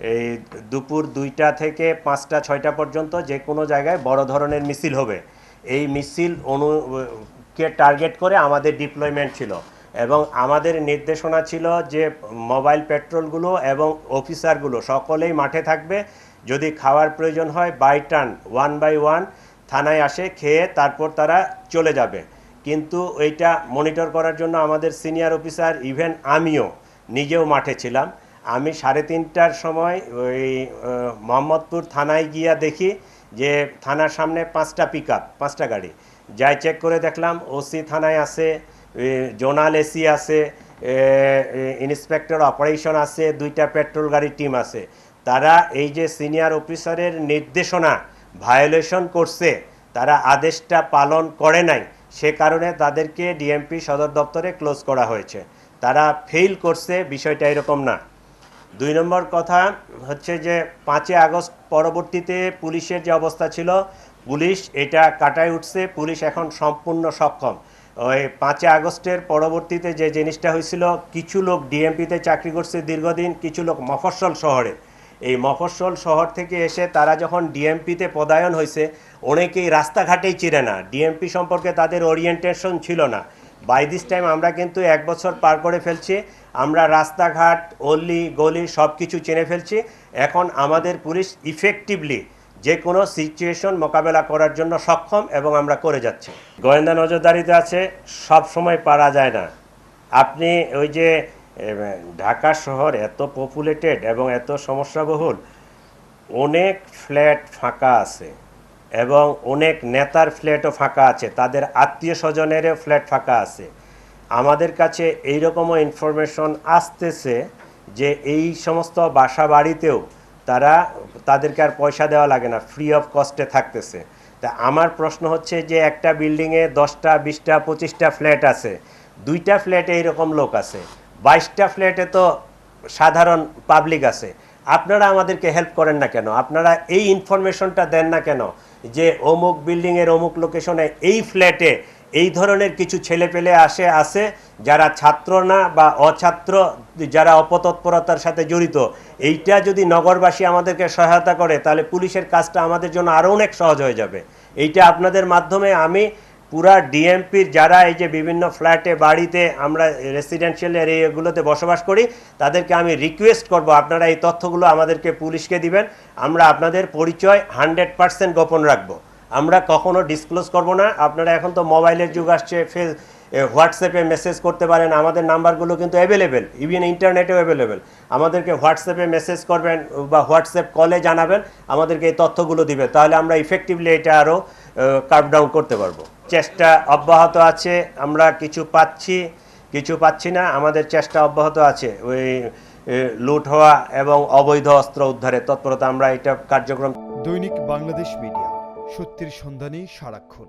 এই দুপুর 2টা থেকে 5টা 6টা পর্যন্ত যে কোনো জায়গায় বড় ধরনের মিছিল হবে। এই মিছিল কে টার্গেট করে আমাদের ডিপ্লয়মেন্ট ছিল এবং আমাদের নির্দেশনা ছিল যে মোবাইল পেট্রোলগুলো এবং অফিসারগুলো সকলেই মাঠে থাকবে। যদি খাওয়ার প্রয়োজন হয় বাই টার্ন 1 বাই 1 থানায় আসে, খেয়ে তারপর তারা চলে যাবে। কিন্তু এইটা মনিটর করার জন্য আমাদের সিনিয়র অফিসার, ইভেন আমিও নিজেও মাঠে ছিলাম। আমি 3:30টার সময় ওই মোহাম্মদপুর থানায় গিয়া দেখি যে থানার সামনে 5টা পিকআপ, 5টা গাড়ি। যাই চেক করে দেখলাম ওসি থানায় আছে, জোনাল এসি আছে, ইন্সপেক্টর অপারেশন আছে, 2টা পেট্রোল গাড়ির টিম আছে। তারা এই যে সিনিয়র অফিসারের নির্দেশনা ভায়োলেশন করছে, তারা আদেশটা পালন করে নাই, সে কারণে তাদেরকে ডিএমপি সদর দপ্তরে ক্লোজ করা হয়েছে। তারা ফেল করছে, বিষয়টা এরকম না। 2 নম্বর কথা হচ্ছে যে 5 আগস্ট পরবর্তীতে পুলিশের যে অবস্থা ছিল, পুলিশ এটা কাটায় উঠছে, পুলিশ এখন সম্পূর্ণ সক্ষম। ওই 5 আগস্টের পরবর্তীতে যে জিনিসটা হয়েছিল, কিছু লোক ডিএমপিতে চাকরি করছে দীর্ঘদিন, কিছু লোক মফস্বল শহরে, এই মফস্বল শহর থেকে এসে তারা যখন ডিএমপিতে পদায়ন হয়েছে, অনেকেই রাস্তাঘাটেই চিনে না, ডিএমপি সম্পর্কে তাদের ওরিয়েন্টেশন ছিল না। বাই দিস টাইম আমরা কিন্তু 1 বছর পার করে ফেলছি, আমরা রাস্তাঘাট অলি গলি সব কিছু চিনে ফেলছি। এখন আমাদের পুলিশ ইফেক্টিভলি যে কোনো সিচুয়েশন মোকাবেলা করার জন্য সক্ষম এবং আমরা করে যাচ্ছি। গোয়েন্দা নজরদারিতে আছে, সব সময় পারা যায় না। আপনি ওই যে ঢাকা শহর এত পপুলেটেড এবং এত সমস্যাবহুল, অনেক ফ্ল্যাট ফাঁকা আছে এবং অনেক নেতার ফ্ল্যাটও ফাঁকা আছে, তাদের আত্মীয় স্বজনেরও ফ্ল্যাট ফাঁকা আছে। আমাদের কাছে এইরকমও ইনফরমেশন আসতেছে যে এই সমস্ত বাসা বাড়িতেও তাদেরকে আর পয়সা দেওয়া লাগে না, ফ্রি অফ কস্টে থাকতেছে। তা আমার প্রশ্ন হচ্ছে যে একটা বিল্ডিংয়ে 10টা 20টা 25টা ফ্ল্যাট আছে, 2টা ফ্ল্যাটে এইরকম লোক আছে, 22টা ফ্ল্যাটে তো সাধারণ পাবলিক আছে। আপনারা আমাদেরকে হেল্প করেন না কেন? আপনারা এই ইনফরমেশনটা দেন না কেন যে অমুক বিল্ডিংয়ের অমুক লোকেশনে এই ফ্ল্যাটে এই ধরনের কিছু ছেলেপেলে আছে যারা ছাত্র না বা অছাত্র, যারা অপতৎপরতার সাথে জড়িত। এইটা যদি নগরবাসী আমাদেরকে সহায়তা করে, তাহলে পুলিশের কাজটা আমাদের জন্য আরও অনেক সহজ হয়ে যাবে। এইটা আপনাদের মাধ্যমে আমি পুরা ডিএমপির যারা এই যে বিভিন্ন ফ্ল্যাটে বাড়িতে আমরা রেসিডেন্সিয়াল এরিয়াগুলোতে বসবাস করি, তাদেরকে আমি রিকোয়েস্ট করব আপনারা এই তথ্যগুলো আমাদেরকে পুলিশকে দিবেন। আমরা আপনাদের পরিচয় 100% গোপন রাখবো, আমরা কখনো ডিসক্লোজ করব না। আপনারা এখন তো মোবাইলের যুগ আসছে, হোয়াটসঅ্যাপে মেসেজ করতে পারেন, আমাদের নাম্বারগুলো কিন্তু অ্যাভেলেবেল, ইভেন ইন্টারনেটেও অ্যাভেলেবেল। আমাদেরকে হোয়াটসঅ্যাপে মেসেজ করবেন বা হোয়াটসঅ্যাপ কলে জানাবেন, আমাদেরকে এই তথ্যগুলো দিবে, তাহলে আমরা ইফেক্টিভলি এটা আরও কার্ভ ডাউন করতে পারবো। চেষ্টা অব্যাহত আছে, আমরা কিছু পাচ্ছি কিছু পাচ্ছি না, আমাদের চেষ্টা অব্যাহত আছে। ওই লুট হওয়া এবং অবৈধ অস্ত্র উদ্ধারের তৎপরতা আমরা এটা কার্যক্রম। দৈনিক বাংলাদেশ মিডিয়া, সত্যের সন্ধানে সারাক্ষণ।